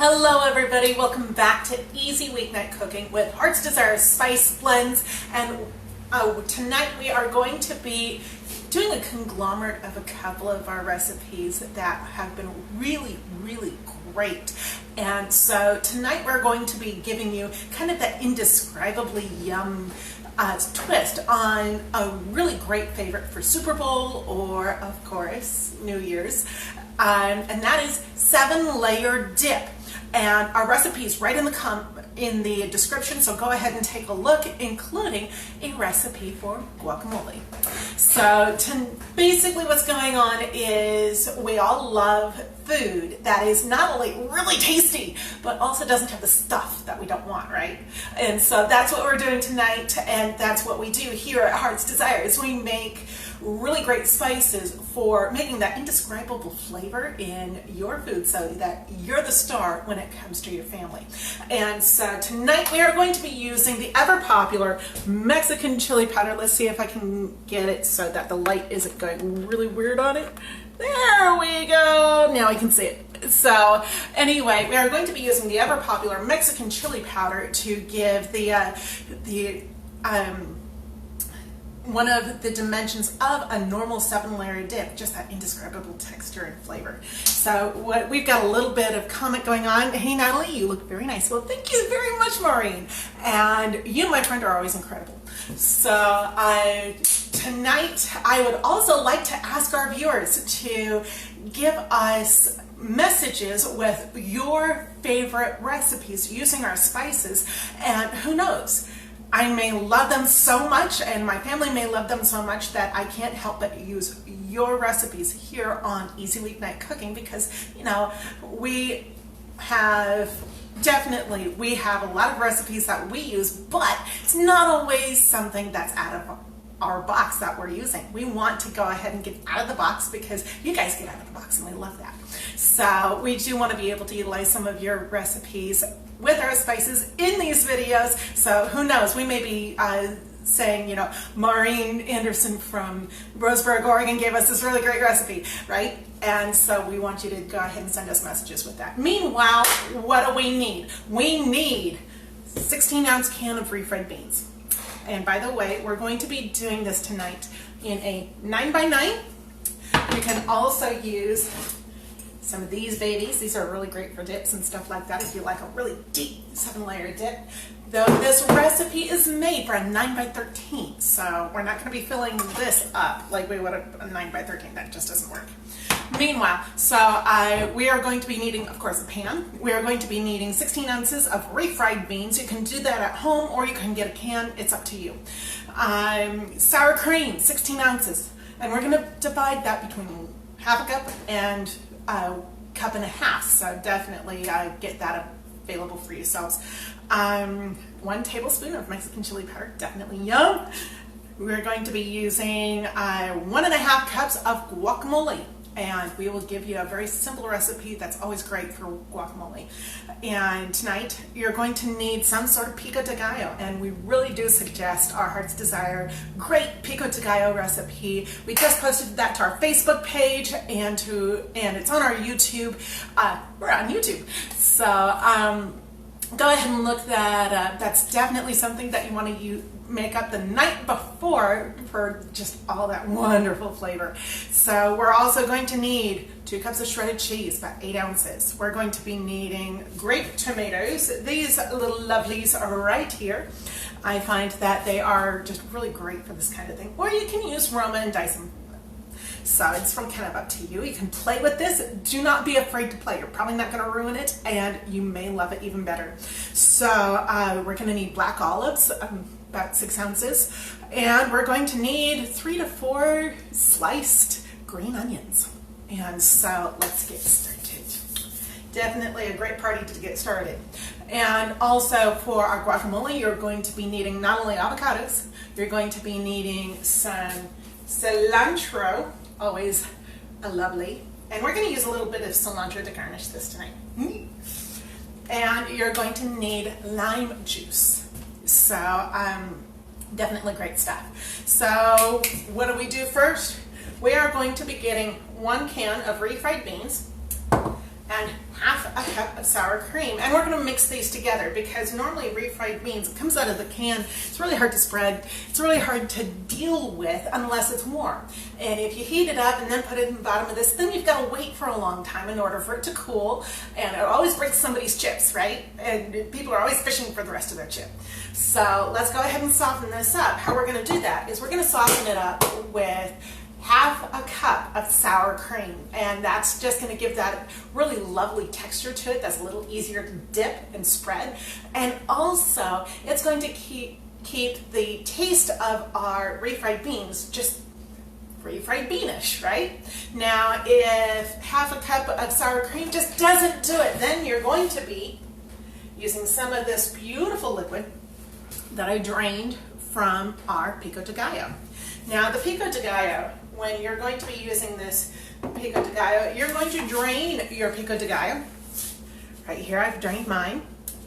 Hello everybody, welcome back to Easy Weeknight Cooking with Heart's Desire Spice Blends, and tonight we are going to be doing a conglomerate of a couple of our recipes that have been really great. And so tonight we're going to be giving you kind of that indescribably yum twist on a really great favorite for Super Bowl or, of course, New Year's, and that is 7-layer dip. And our recipe is right in the description, so go ahead and take a look, including a recipe for guacamole. So basically what's going on is we all love food that is not only really tasty, but also doesn't have the stuff that we don't want, right? And so that's what we're doing tonight, and that's what we do here at Heart's Desire, is we make really great spices for making that indescribable flavor in your food so that you're the star when it comes to your family. And so tonight we are going to be using the ever popular Mexican chili powder. Let's see if I can get it so that the light isn't going really weird on it. There we go. Now we can see it. So anyway, we are going to be using the ever popular Mexican chili powder to give one of the dimensions of a normal 7-layer dip, just that indescribable texture and flavor. So we've got a little bit of comment going on. Hey Natalie, you look very nice. Well, thank you very much, Maureen. And you, my friend, are always incredible. So tonight I would also like to ask our viewers to give us messages with your favorite recipes using our spices, and who knows, I may love them so much, and my family may love them so much, that I can't help but use your recipes here on Easy Weeknight Cooking, because, you know, we have a lot of recipes that we use, but it's not always something that's out of our box that we're using. We want to go ahead and get out of the box because you guys get out of the box, and we love that. So we do want to be able to utilize some of your recipes with our spices in these videos. So who knows, we may be saying, you know, Maureen Anderson from Roseburg, Oregon gave us this really great recipe, right? And so we want you to go ahead and send us messages with that. Meanwhile, what do we need? We need 16-ounce can of refried beans. And by the way, we're going to be doing this tonight in a 9x9. You can also use some of these babies. These are really great for dips and stuff like that if you like a really deep 7-layer dip. Though this recipe is made for a 9x13, so we're not going to be filling this up like we would a 9x13. That just doesn't work. Meanwhile, so we are going to be needing, of course, a pan. We are going to be needing 16 ounces of refried beans. You can do that at home, or you can get a can. It's up to you. Sour cream, 16 ounces. And we're going to divide that between half a cup and a cup and a half. So definitely get that available for yourselves. 1 tablespoon of Mexican chili powder, definitely yum. We're going to be using 1.5 cups of guacamole. And we will give you a very simple recipe that's always great for guacamole. And tonight, you're going to need some sort of Pico De Gallo, and we really do suggest our Heart's Desire great Pico De Gallo recipe. We just posted that to our Facebook page and it's on our YouTube. We're on YouTube. So go ahead and look that up. That's definitely something that you want to make up the night before for just all that wonderful flavor. So we're also going to need 2 cups of shredded cheese, about 8 ounces. We're going to be needing grape tomatoes. These little lovelies are right here. I find that they are just really great for this kind of thing. Or you can use Roma and dice them. So it's kind of up to you. You can play with this. Do not be afraid to play. You're probably not going to ruin it, and you may love it even better. So we're going to need black olives, about 6 ounces, and we're going to need 3 to 4 sliced green onions. And so let's get started. Definitely a great party to get started. And also for our guacamole, you're going to be needing not only avocados, you're going to be needing some cilantro, always a lovely, and we're going to use a little bit of cilantro to garnish this tonight. And you're going to need lime juice. So definitely great stuff. So what do we do first? We are going to be getting 1 can of refried beans and half a cup of sour cream, and we're going to mix these together because normally refried beans, it comes out of the can, it's really hard to spread, it's really hard to deal with unless it's warm. And if you heat it up and then put it in the bottom of this, then you've got to wait for a long time in order for it to cool, and it always breaks somebody's chips, right? And people are always fishing for the rest of their chip. So let's go ahead and soften this up. How we're going to do that is we're going to soften it up with half a cup of sour cream, and that's just going to give that really lovely texture to it that's a little easier to dip and spread, and also it's going to keep the taste of our refried beans just refried beanish, right? Now if half a cup of sour cream just doesn't do it, then you're going to be using some of this beautiful liquid that I drained from our Pico De Gallo. Now the Pico De Gallo, when you're going to be using this Pico De Gallo, you're going to drain your Pico De Gallo. Right here I've drained mine.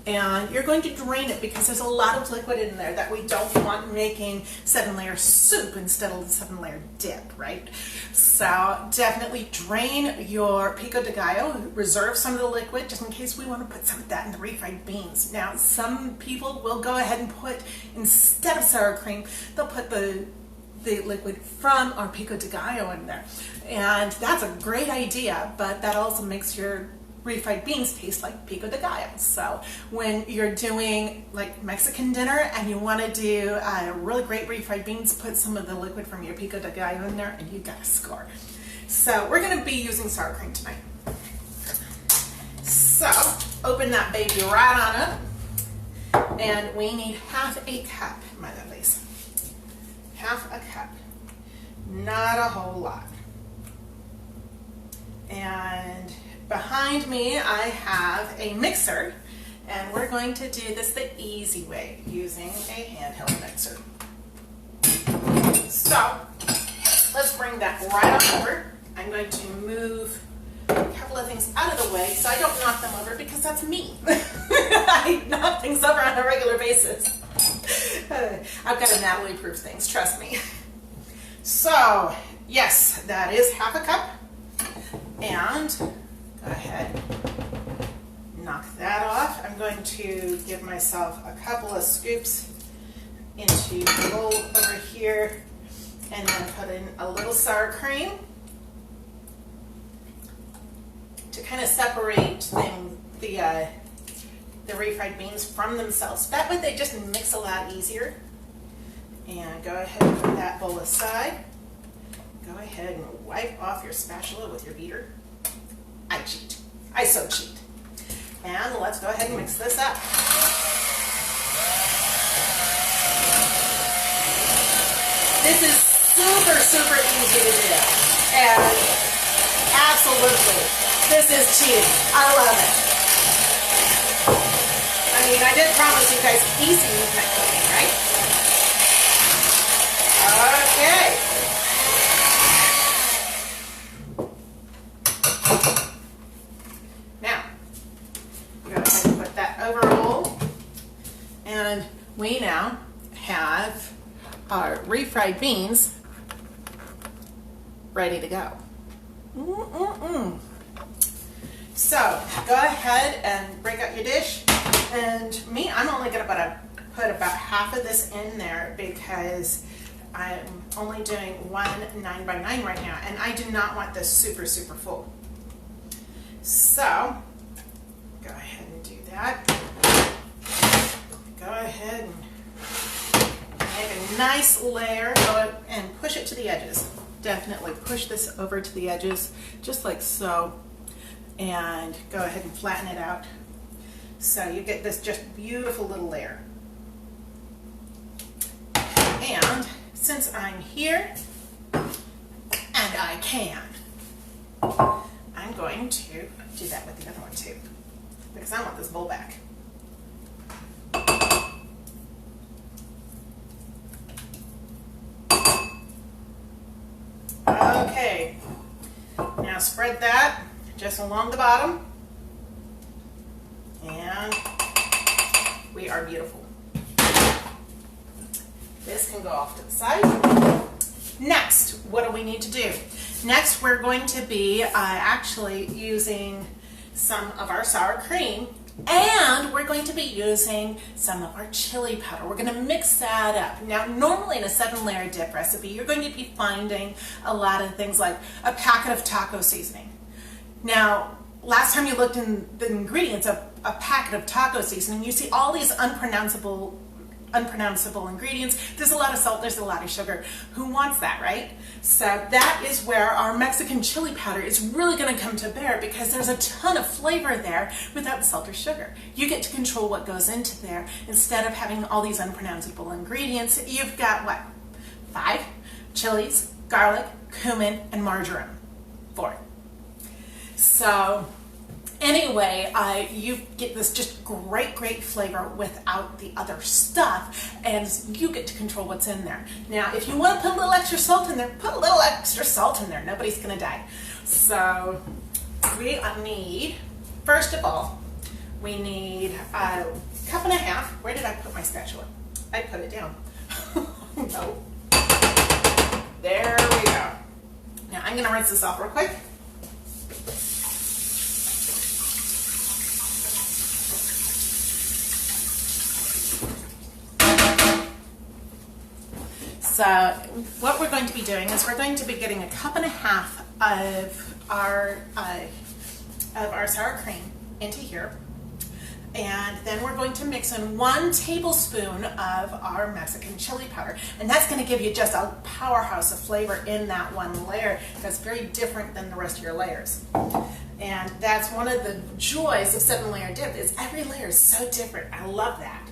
And you're going to drain it because there's a lot of liquid in there that we don't want making 7-layer soup instead of the 7-layer dip, right? So definitely drain your Pico De Gallo, reserve some of the liquid just in case we want to put some of that in the refried beans. Now some people will go ahead and put, instead of sour cream, they'll put the liquid from our Pico De Gallo in there. And that's a great idea, but that also makes your refried beans taste like Pico De Gallo. So when you're doing like Mexican dinner and you want to do really great refried beans, put some of the liquid from your Pico De Gallo in there and you got a score. So we're going to be using sour cream tonight. So open that baby right on up, and we need half a cup, my lovelies. Half a cup, not a whole lot. And behind me I have a mixer, and we're going to do this the easy way using a handheld mixer. So let's bring that right on over. I'm going to move a couple of things out of the way so I don't knock them over, because that's me. I knock things over on a regular basis. I've got to Natalie-proof things, trust me. So yes, that is half a cup, and go ahead, knock that off. I'm going to give myself a couple of scoops into the bowl over here, and then put in a little sour cream to kind of separate the refried beans from themselves. That way they just mix a lot easier. And go ahead and put that bowl aside. Go ahead and wipe off your spatula with your beater. I cheat. I so cheat. And let's go ahead and mix this up. This is super, super easy to do. And absolutely, this is cheating. I love it. I mean, I did promise you guys easy weeknight cooking, right? Okay. Now, go ahead and put that over a bowl. And we now have our refried beans ready to go. So go ahead and break out your dish. And me, I'm only going to put about half of this in there because I'm only doing one 9x9 right now, and I do not want this super, super full. So go ahead and do that. Go ahead and make a nice layer. Go and push it to the edges. Definitely push this over to the edges, just like so. And go ahead and flatten it out. So you get this just beautiful little layer. And since I'm here, and I can, I'm going to do that with the other one too, because I want this bowl back. Okay, now spread that just along the bottom, and we are beautiful. This can go off to the side. Next, what do we need to do? Next, we're going to be actually using some of our sour cream, and we're going to be using some of our chili powder. We're going to mix that up. Now, normally in a 7-layer dip recipe, you're going to be finding a lot of things like a packet of taco seasoning. Now, last time you looked in the ingredients of a packet of taco seasoning, you see all these unpronounceable ingredients. There's a lot of salt, there's a lot of sugar. Who wants that, right? So that is where our Mexican chili powder is really going to come to bear, because there's a ton of flavor there without salt or sugar. You get to control what goes into there. Instead of having all these unpronounceable ingredients, you've got what? 5 chilies, garlic, cumin, and marjoram. 4. So anyway, you get this just great flavor without the other stuff, and you get to control what's in there. Now, if you want to put a little extra salt in there, put a little extra salt in there. Nobody's going to die. So we need, first of all, we need a 1.5 cups. Where did I put my spatula? I put it down. No. There we go. Now I'm going to rinse this off real quick. So what we're going to be doing is we're going to be getting a 1.5 cups of our sour cream into here, and then we're going to mix in 1 tablespoon of our Mexican chili powder, and that's going to give you just a powerhouse of flavor in that one layer. That's very different than the rest of your layers, and that's one of the joys of 7-layer dip, is every layer is so different. I love that.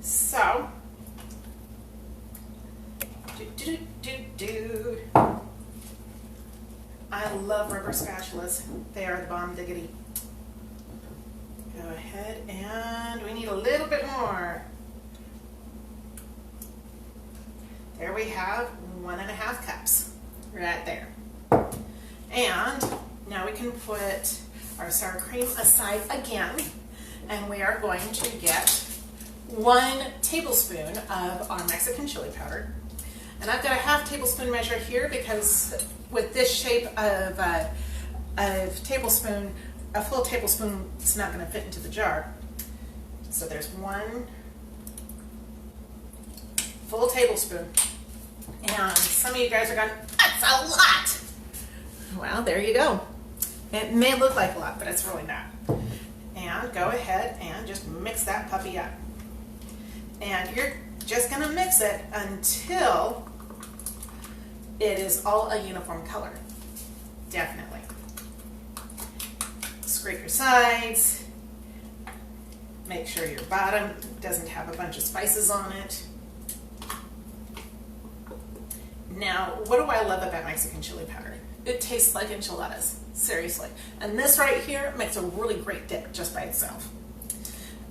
So I love rubber spatulas. They are the bomb diggity. Go ahead, and we need a little bit more. There we have 1.5 cups right there. And now we can put our sour cream aside again, and we are going to get 1 tablespoon of our Mexican chili powder. And I've got a 1/2 tablespoon measure here, because with this shape of tablespoon, a full tablespoon is not going to fit into the jar. So there's 1 full tablespoon. And some of you guys are going, that's a lot! Well, there you go. It may look like a lot, but it's really not. And go ahead and just mix that puppy up. And you're just going to mix it until it is all a uniform color. Definitely. Scrape your sides. Make sure your bottom doesn't have a bunch of spices on it. Now, what do I love about Mexican chili powder? It tastes like enchiladas, seriously. And this right here makes a really great dip just by itself.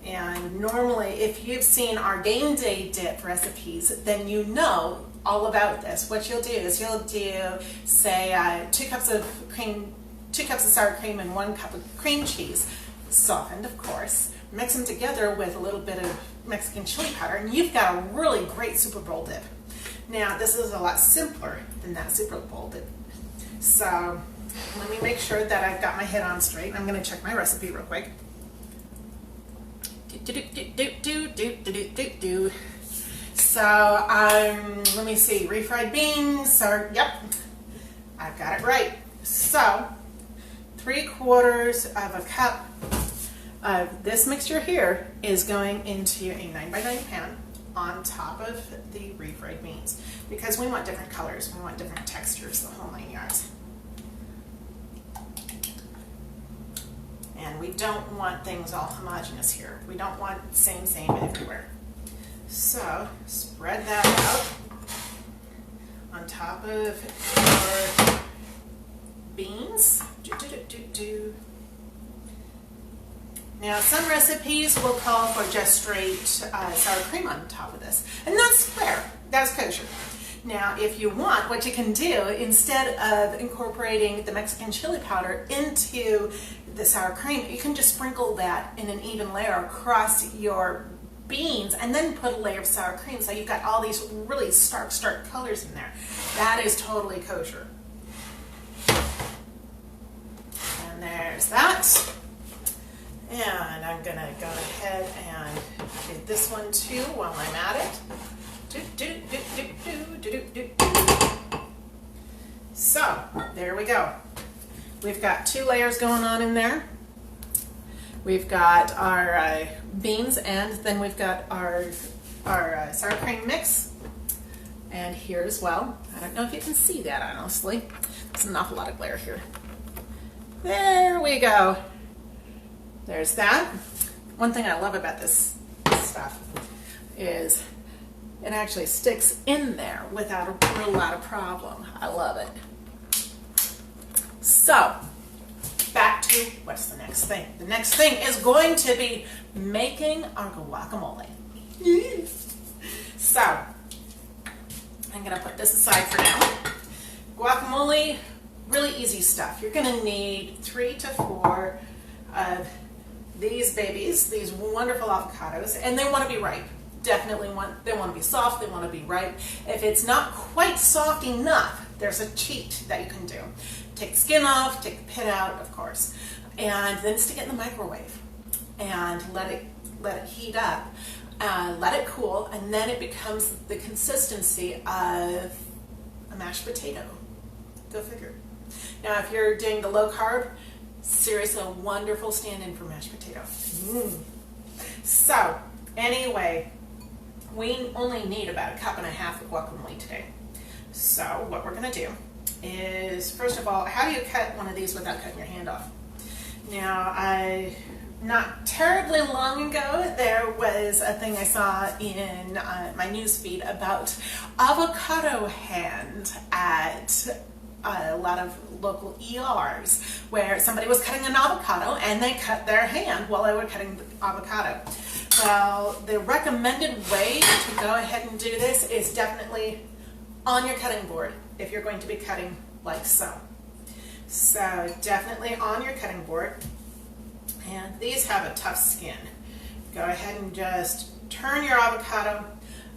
And normally, if you've seen our game day dip recipes, then you know all about this. What you'll do is you'll do, say, 2 cups of cream, 2 cups of sour cream, and 1 cup of cream cheese, softened, of course. Mix them together with a little bit of Mexican chili powder, and you've got a really great Super Bowl dip. Now, this is a lot simpler than that Super Bowl dip. So let me make sure that I've got my head on straight. I'm going to check my recipe real quick. So let me see, refried beans are, yep, I've got it right. So 3/4 cup of this mixture here is going into a 9x9 pan on top of the refried beans, because we want different colors, we want different textures, the whole 9 yards. And we don't want things all homogeneous here. We don't want same everywhere. So spread that out on top of your beans. Now, some recipes will call for just straight sour cream on top of this, and that's fair. That's kosher. Now, if you want, what you can do, instead of incorporating the Mexican chili powder into the sour cream, you can just sprinkle that in an even layer across your beans, and then put a layer of sour cream, so you've got all these really stark colors in there. That is totally kosher. And And there's that. And I'm gonna go ahead and do this one too while I'm at it. So there we go. We've got 2 layers going on in there. We've got our beans, and then we've got our sour cream mix. And here as well. I don't know if you can see that, honestly. There's an awful lot of glare here. There we go. There's that. One thing I love about this stuff is it actually sticks in there without a real lot of problem. I love it. So, back to what's the next thing? The next thing is going to be making our guacamole. So, I'm going to put this aside for now. Guacamole, really easy stuff. You're going to need 3 to 4 of these babies, these wonderful avocados, and they want to be ripe. Definitely they want to be soft, they want to be ripe. If it's not quite soft enough, there's a cheat that you can do. Take the skin off, take the pit out, of course, and then stick it in the microwave and let it heat up. Let it cool, and then it becomes the consistency of a mashed potato. Go figure. Now, if you're doing the low carb, seriously, a wonderful stand-in for mashed potato. So, anyway, we only need about 1.5 cups of guacamole today. So, what we're going to do is, first of all, how do you cut one of these without cutting your hand off? Now, not terribly long ago, there was a thing I saw in my news feed about avocado hand at a lot of local ERs where somebody was cutting an avocado and they cut their hand while they were cutting the avocado. Well, the recommended way to go ahead and do this is definitely on your cutting board if you're going to be cutting like so. So definitely on your cutting board. And these have a tough skin. Go ahead and just turn your avocado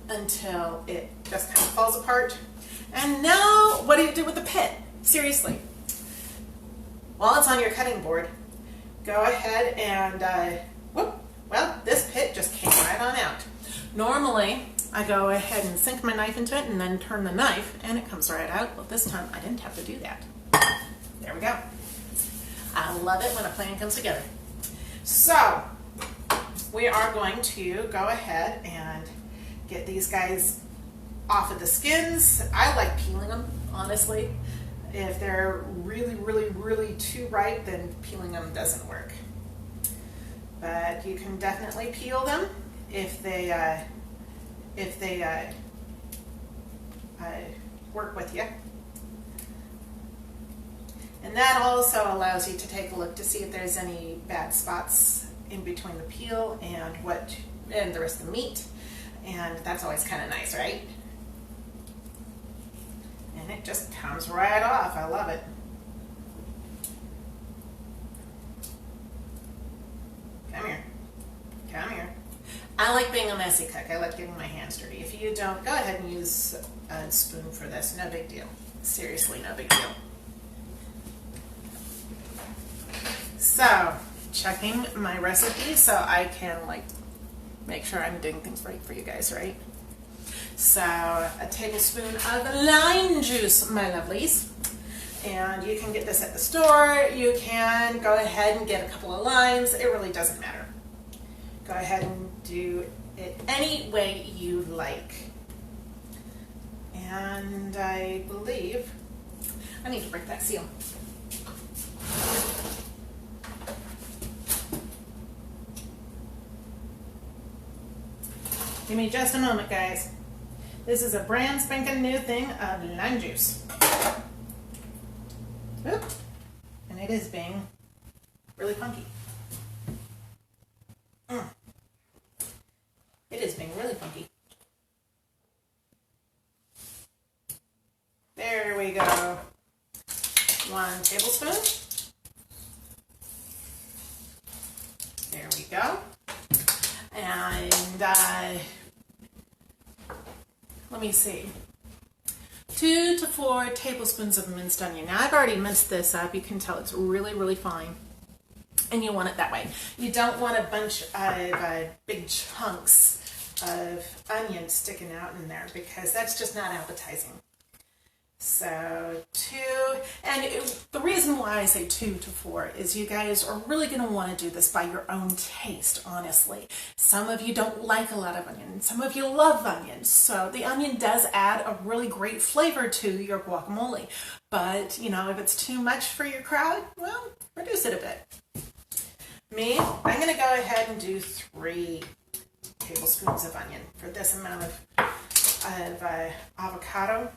until it just kind of falls apart. And now, what do you do with the pit? Seriously. While it's on your cutting board, go ahead and, well, this pit just came right on out. Normally, I go ahead and sink my knife into it and then turn the knife, and it comes right out. But this time, I didn't have to do that. There we go. I love it when a plan comes together. So, we are going to go ahead and get these guys off of the skins. I like peeling them, honestly. If they're really, really, really too ripe, then peeling them doesn't work. But you can definitely peel them if they work with you. And that also allows you to take a look to see if there's any bad spots in between the peel and the rest of the meat. And that's always kind of nice, right? And it just comes right off. I love it. Come here. Come here. I like being a messy cook. I like getting my hands dirty. If you don't, go ahead and use a spoon for this. No big deal. Seriously, no big deal. So, checking my recipe so I can make sure I'm doing things right for you guys, right? So, a tablespoon of lime juice, my lovelies. And you can get this at the store. You can go ahead and get a couple of limes. It really doesn't matter. Go ahead and do it any way you like. And I believe I need to break that seal. Give me just a moment, guys. This is a brand spanking new thing of lime juice. Oop. And it is being really funky. It is being really funky. There we go. 1 tablespoon. There we go. And let me see. 2 to 4 tablespoons of minced onion. Now I've already minced this up. You can tell it's really, really fine. And you want it that way. You don't want a bunch of big chunks of onion sticking out in there because that's just not appetizing. So 2, and the reason why I say 2 to 4 is you guys are really going to want to do this by your own taste, honestly. Some of you don't like a lot of onion, some of you love onions, so the onion does add a really great flavor to your guacamole. But, you know, if it's too much for your crowd, well, reduce it a bit. Me, I'm going to go ahead and do 3 tablespoons of onion for this amount of avocado.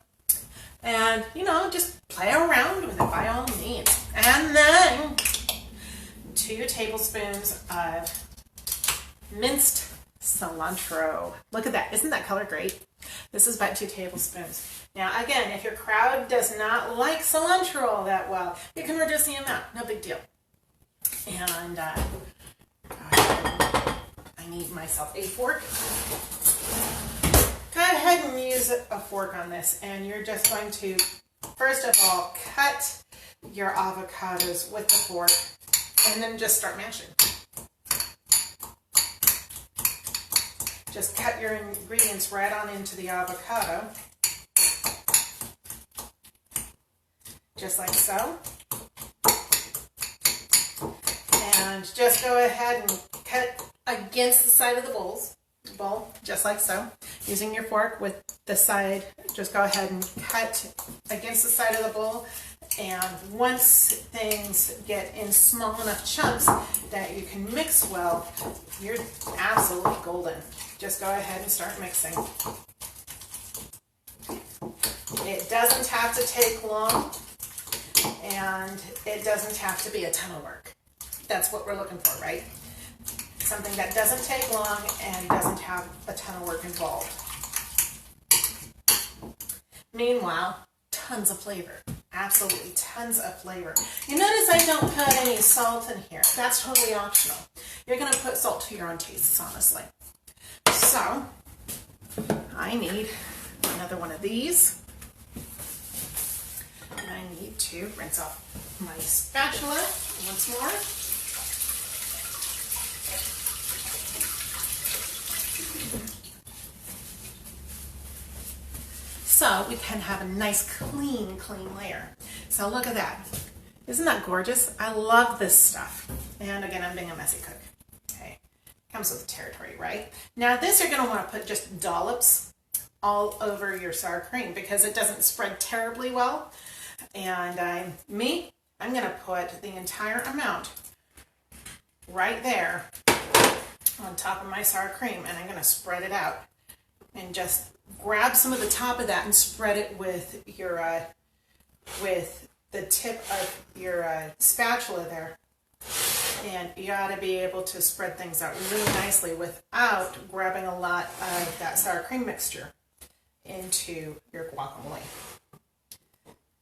And, you know, just play around with it by all means. And then 2 tablespoons of minced cilantro. Look at that. Isn't that color great? This is about 2 tablespoons. Now, again, if your crowd does not like cilantro all that well, you can reduce the amount. No big deal. And I need myself a fork. Go ahead and use a fork on this, and you're just going to, first of all, cut your avocados with the fork, and then just start mashing. Just cut your ingredients right on into the avocado, just like so. And just go ahead and cut against the side of the bowl, just like so. Using your fork with the side, just go ahead and cut against the side of the bowl. And once things get in small enough chunks that you can mix well, you're absolutely golden. Just go ahead and start mixing. It doesn't have to take long, and it doesn't have to be a ton of work. That's what we're looking for, right? Something that doesn't take long and doesn't have a ton of work involved. Meanwhile, tons of flavor. Absolutely tons of flavor. You notice I don't put any salt in here. That's totally optional. You're going to put salt to your own tastes, honestly. So, I need another one of these. And I need to rinse off my spatula once more. So we can have a nice clean layer. So look at that. Isn't that gorgeous? I love this stuff. And again, I'm being a messy cook. Okay, comes with the territory, right? Now this you're gonna wanna put just dollops all over your sour cream because it doesn't spread terribly well. And I'm gonna put the entire amount right there on top of my sour cream, and I'm gonna spread it out and just grab some of the top of that and spread it with your with the tip of your spatula there. And you ought to be able to spread things out really nicely without grabbing a lot of that sour cream mixture into your guacamole.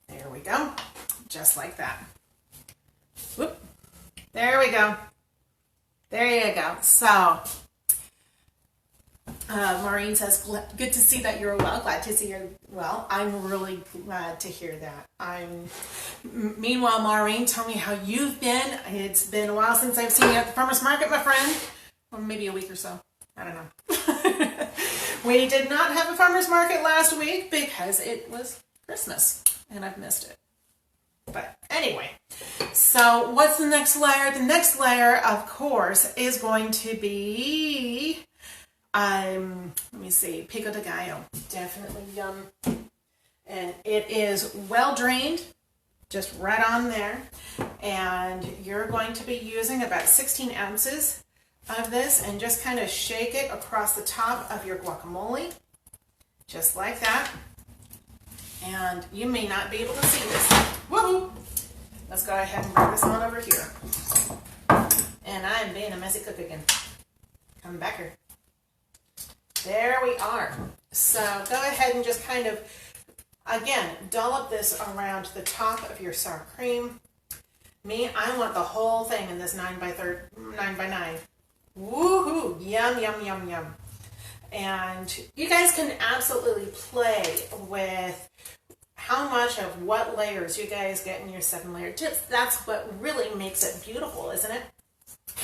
There we go, just like that. Whoop. There we go. There you go. So, Maureen says, good to see that you're well. Glad to see you're well. I'm really glad to hear that. Meanwhile, Maureen, tell me how you've been. It's been a while since I've seen you at the farmer's market, my friend. Or maybe a week or so. I don't know. We did not have a farmer's market last week because it was Christmas and I've missed it. But anyway, so what's the next layer? The next layer, of course, is going to be, let me see, Pico De Gallo. Definitely yum. And it is well drained, just right on there. And you're going to be using about 16 ounces of this and just kind of shake it across the top of your guacamole, just like that. And you may not be able to see this. Woohoo! Let's go ahead and bring this on over here. And I'm being a messy cook again. Come back here. There we are. So go ahead and just kind of, again, dollop this around the top of your sour cream. Me, I want the whole thing in this 9x9. Woohoo! Yum, yum, yum, yum. And you guys can absolutely play with how much of what layers you guys get in your 7-layer dips. That's what really makes it beautiful, isn't it?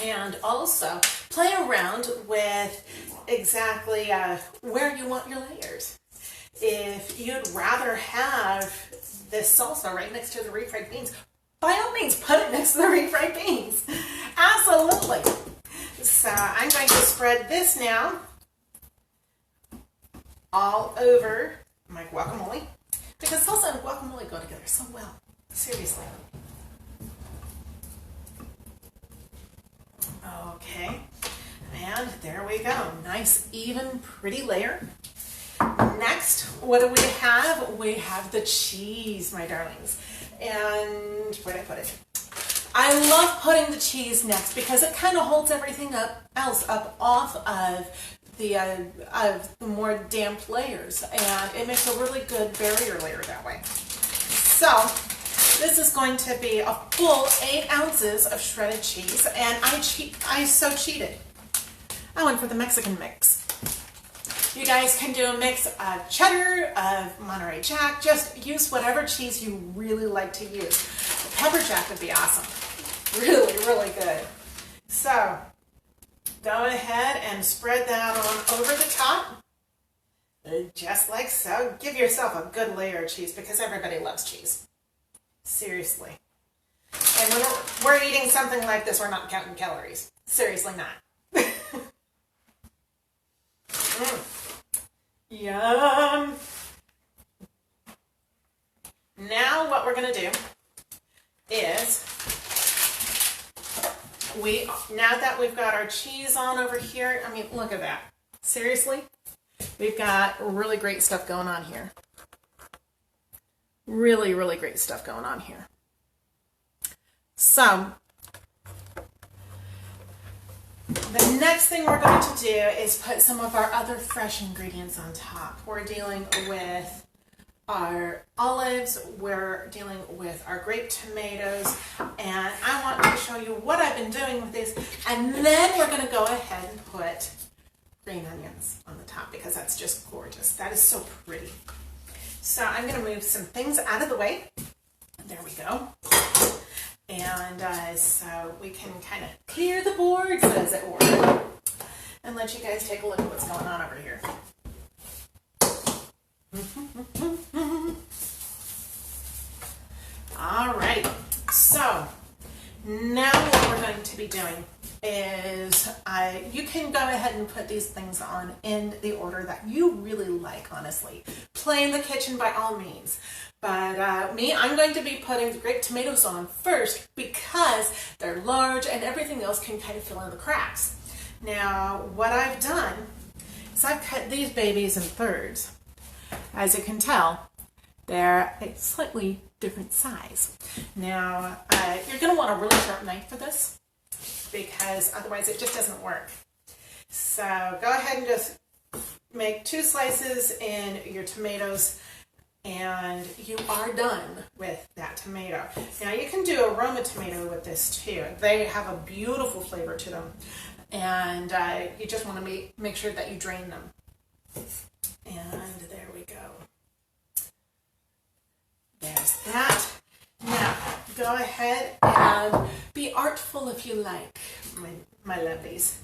And also play around with exactly where you want your layers. If you'd rather have this salsa right next to the refried beans, by all means, put it next to the refried beans. Absolutely. So I'm going to spread this now all over my guacamole, because salsa and guacamole go together so well. Seriously. Okay, and there we go. Nice, even, pretty layer. Next, what do we have? We have the cheese, my darlings. And where did I put it? I love putting the cheese next because it kind of holds everything else up off of the more damp layers, and it makes a really good barrier layer that way. So this is going to be a full 8 ounces of shredded cheese, and I so cheated. I went for the Mexican mix. You guys can do a mix of cheddar, of Monterey Jack. Just use whatever cheese you really like to use. Pepper Jack would be awesome. Really, really good. So go ahead and spread that on over the top, just like so. Give yourself a good layer of cheese because everybody loves cheese. Seriously. And when we're eating something like this, we're not counting calories. Seriously not. Yum. Now what we're going to do is, now that we've got our cheese on over here, I mean, look at that. Seriously? We've got really great stuff going on here. Really, really great stuff going on here. So, the next thing we're going to do is put some of our other fresh ingredients on top. We're dealing with our olives, we're dealing with our grape tomatoes, and I want to show you what I've been doing with these, and then we're going to go ahead and put green onions on the top because that's just gorgeous. That is so pretty. So I'm going to move some things out of the way. There we go. And so we can kind of clear the boards, as it were, and let you guys take a look at what's going on over here. All right, so now what we're going to be doing is you can go ahead and put these things on in the order that you really like, honestly. Play in the kitchen by all means. But I'm going to be putting the grape tomatoes on first because they're large and everything else can kind of fill in the cracks. Now, what I've done is I've cut these babies in thirds. As you can tell, they're a slightly different size. Now, you're going to want a really sharp knife for this because otherwise it just doesn't work. So go ahead and just make 2 slices in your tomatoes, and you are done with that tomato. Now you can do a Roma tomato with this too. They have a beautiful flavor to them, and you just want to make sure that you drain them. And there we go. There's that. Now go ahead and be artful if you like, my lovelies.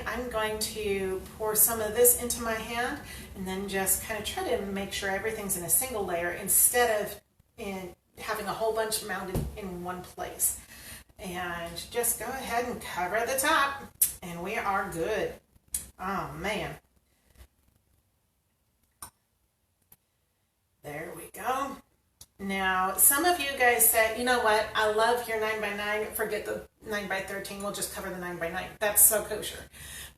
I'm going to pour some of this into my hand and then just kind of try to make sure everything's in a single layer instead of having a whole bunch mounted in one place. And just go ahead and cover the top and we are good. Oh man. There we go. Now, some of you guys said, you know what, I love your 9x9, forget the 9x13, we'll just cover the 9x9. That's so kosher.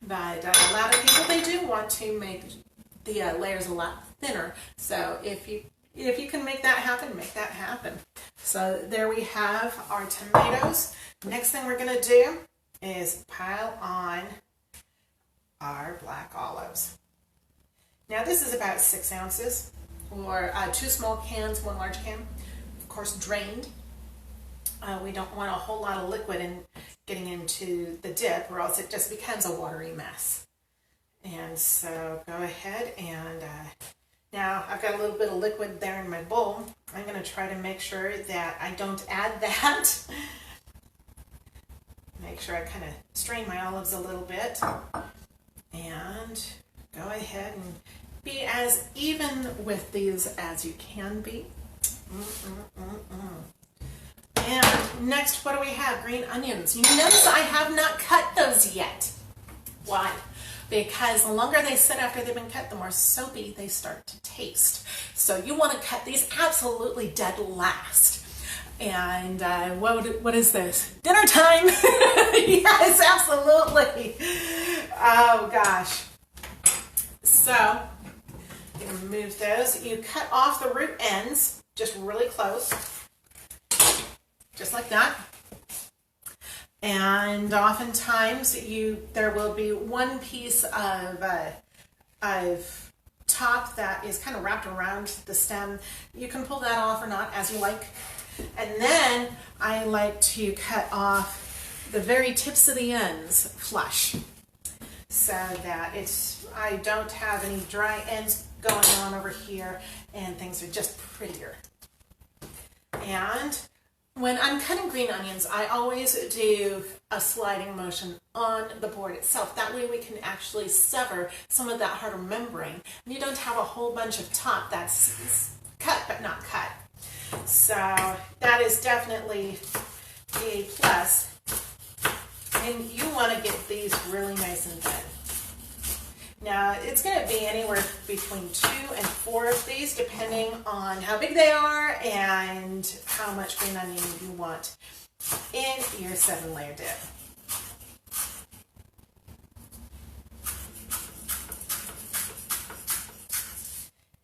But a lot of people, they do want to make the layers a lot thinner. So if you can make that happen, make that happen. So there we have our tomatoes. Next thing we're going to do is pile on our black olives. Now this is about 6 ounces. Or 2 small cans, 1 large can, of course drained. We don't want a whole lot of liquid getting into the dip or else it just becomes a watery mess. And so go ahead and Now, I've got a little bit of liquid there in my bowl. I'm going to try to make sure that I don't add that. Make sure I kind of strain my olives a little bit. And go ahead and be as even with these as you can be. And next, what do we have? Green onions. You notice I have not cut those yet. Why? Because the longer they sit after they've been cut, the more soapy they start to taste. So you want to cut these absolutely dead last. And what is this? Dinner time! Yes, absolutely. Oh gosh. So I'm going to move those. You cut off the root ends, just really close, just like that. And oftentimes there will be one piece of top that is kind of wrapped around the stem. You can pull that off or not as you like. And then I like to cut off the very tips of the ends flush so that I don't have any dry ends going on over here and things are just prettier. And when I'm cutting green onions, I always do a sliding motion on the board itself. That way we can actually sever some of that harder membrane. And you don't have a whole bunch of top that's cut but not cut. So that is definitely a plus. And you want to get these really nice and thin. Now, it's going to be anywhere between 2 and 4 of these, depending on how big they are and how much green onion you want in your 7-layer dip.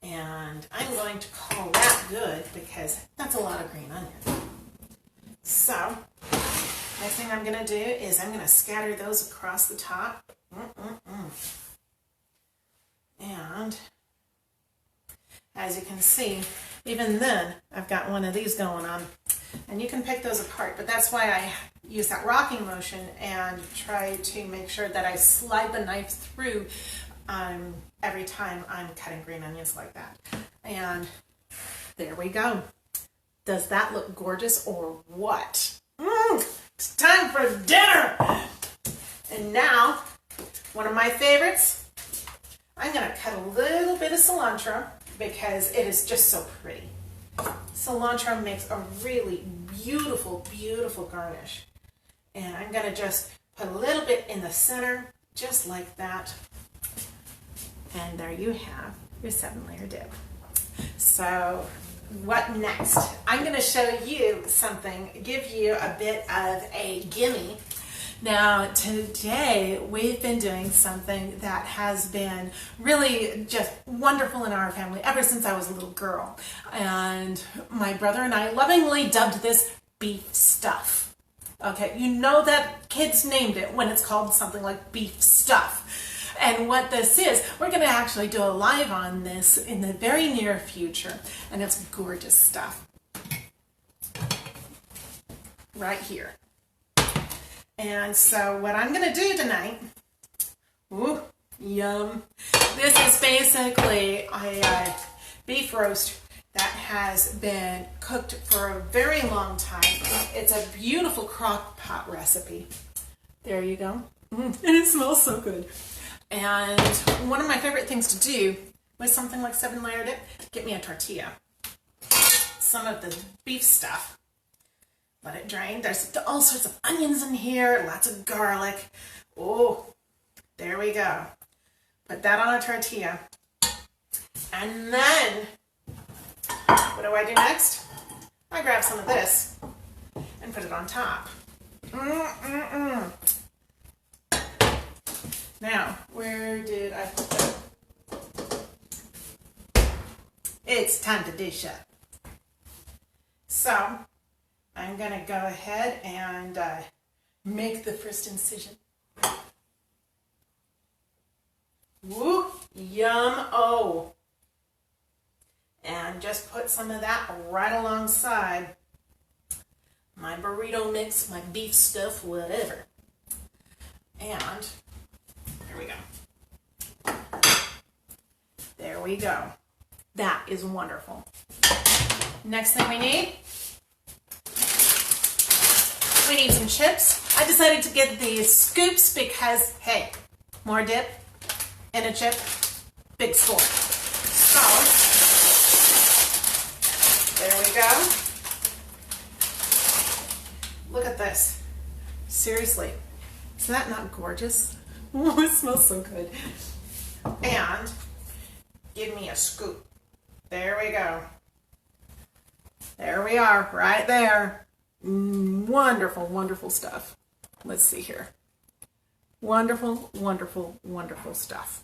And I'm going to call that good because that's a lot of green onion. So, next thing I'm going to do is I'm going to scatter those across the top. And as you can see, even then, I've got one of these going on. And you can pick those apart, but that's why I use that rocking motion and try to make sure that I slide the knife through every time I'm cutting green onions like that. And there we go. Does that look gorgeous or what? It's time for dinner! And now, one of my favorites, I'm going to cut a little bit of cilantro because it is just so pretty. Cilantro makes a really beautiful, beautiful garnish. And I'm going to just put a little bit in the center, just like that. And there you have your 7-layer dip. So what next? I'm going to show you something, give you a bit of a gimme. Now, today we've been doing something that has been really just wonderful in our family ever since I was a little girl. And my brother and I lovingly dubbed this beef stuff. Okay, you know that kids named it when it's called something like beef stuff. And what this is, we're going to actually do a live on this in the very near future. And it's gorgeous stuff. Right here. And so what I'm going to do tonight, ooh, yum. This is basically a beef roast that has been cooked for a very long time. It's a beautiful crock pot recipe. There you go. And it smells so good. And one of my favorite things to do with something like 7-layer dip, get me a tortilla. Some of the beef stuff. Let it drain. There's all sorts of onions in here, lots of garlic. Oh, there we go. Put that on a tortilla. And then, what do I do next? I grab some of this and put it on top. Now, where did I put that? It's time to dish up. So, I'm going to go ahead and make the first incision. Woo, yum, oh. And just put some of that right alongside my burrito mix, my beef stuff, whatever. And there we go. There we go. That is wonderful. Next thing we need some chips. I decided to get these scoops because, hey, more dip in a chip, big score. So, there we go. Look at this. Seriously, is that not gorgeous? Oh, it smells so good. And give me a scoop. There we go. There we are, right there. Wonderful, wonderful stuff. Let's see here. Wonderful, wonderful, wonderful stuff.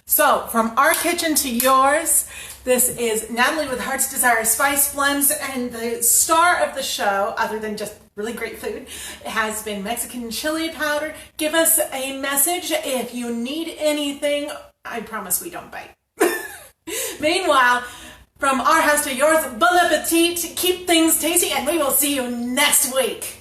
So, from our kitchen to yours, this is Natalie with Heart's Desire Spice Blends, and the star of the show, other than just really great food, has been Mexican chili powder. Give us a message if you need anything. I promise we don't bite. Meanwhile, from our house to yours, bon appetit, keep things tasty, and we will see you next week.